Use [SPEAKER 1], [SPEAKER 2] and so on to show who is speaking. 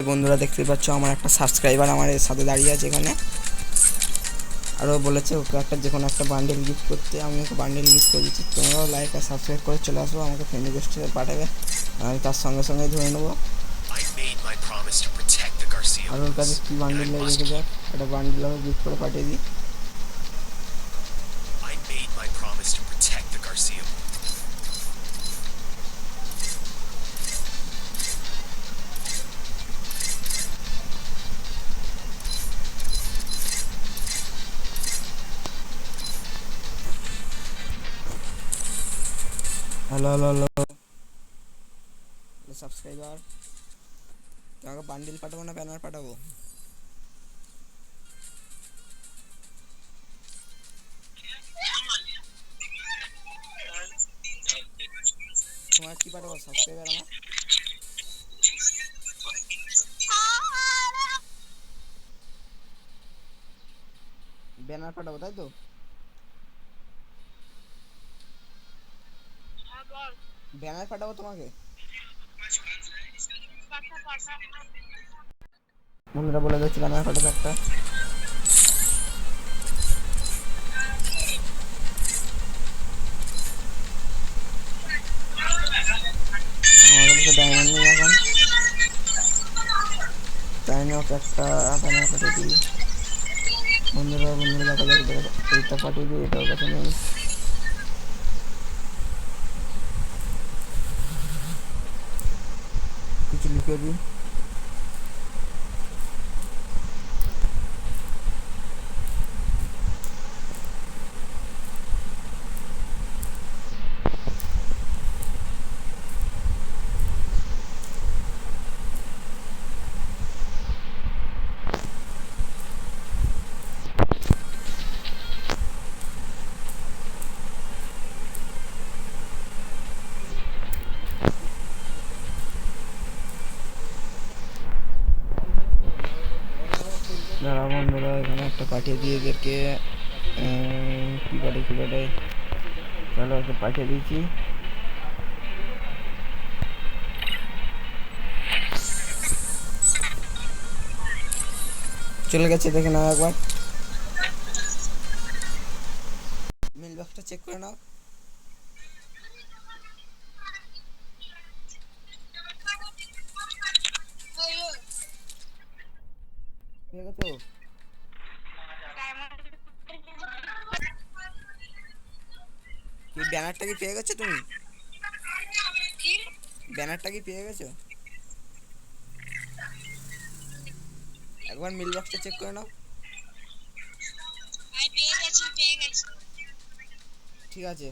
[SPEAKER 1] বন্ধুরা দেখতে পাচ্ছ আমার একটা সাবস্ক্রাইবার আমার সাথে দাঁড়িয়ে আছে এখানে। আরও বলেছে ওকে একটা যে কোনো একটা বান্ডেল গিফট করতে, আমি ওকে বান্ডেল গিফট করে দিচ্ছি। তোমরাও লাইক আর সাবস্ক্রাইব করে চলে আসবো, আমাকে ফ্রেন্ড রিকোয়েস্টে পাঠাবে, আমি তার সঙ্গে সঙ্গে ধরে নেবো। আর ওর কাছে কী বান্ডেল নেই দেখে যাক, একটা বান্ডেল আমি গিফট করে পাঠিয়ে দিই। হ্যালো হ্যালো হ্যালো সাবস্ক্রাইবার, তোমাকে বান্ডেল পাঠাবো না ব্যানার পাঠাবো? তোমার কী পাঠাবো সাবস্ক্রাইবার আমার? ব্যানার পাঠাবো তাই তো? ব্যানার পাঠাবো তোমাকে? বন্ধুরা বলে দিচ্ছি ব্যানার পাঠাবো একটা। আমার কাছে ডায়মন্ড নেই এখন, তাই নিয়ে ওকে একটা ব্যানার পাঠিয়ে দিই। বন্ধুরা দেখা যাক, এইটা পাঠিয়ে দিই, এটাও কাছে নেই। কিছু লিখে দিই। দাঁড়া বন্ধুরা, এখানে একটা পাঠিয়ে দিয়ে এদেরকে কী পাঠাই চলো ওকে পাঠিয়ে দিয়েছি। চলে গেছে, দেখে নাও একবার, মেল বক্সটা চেক করে নাও। পেয়ে গেছো? কি ব্যানারটা কি পেয়ে গেছো তুমি? ব্যানারটা কি পেয়ে গেছো? একবার মেল বক্সটা চেক করে নাও। ঠিক আছে।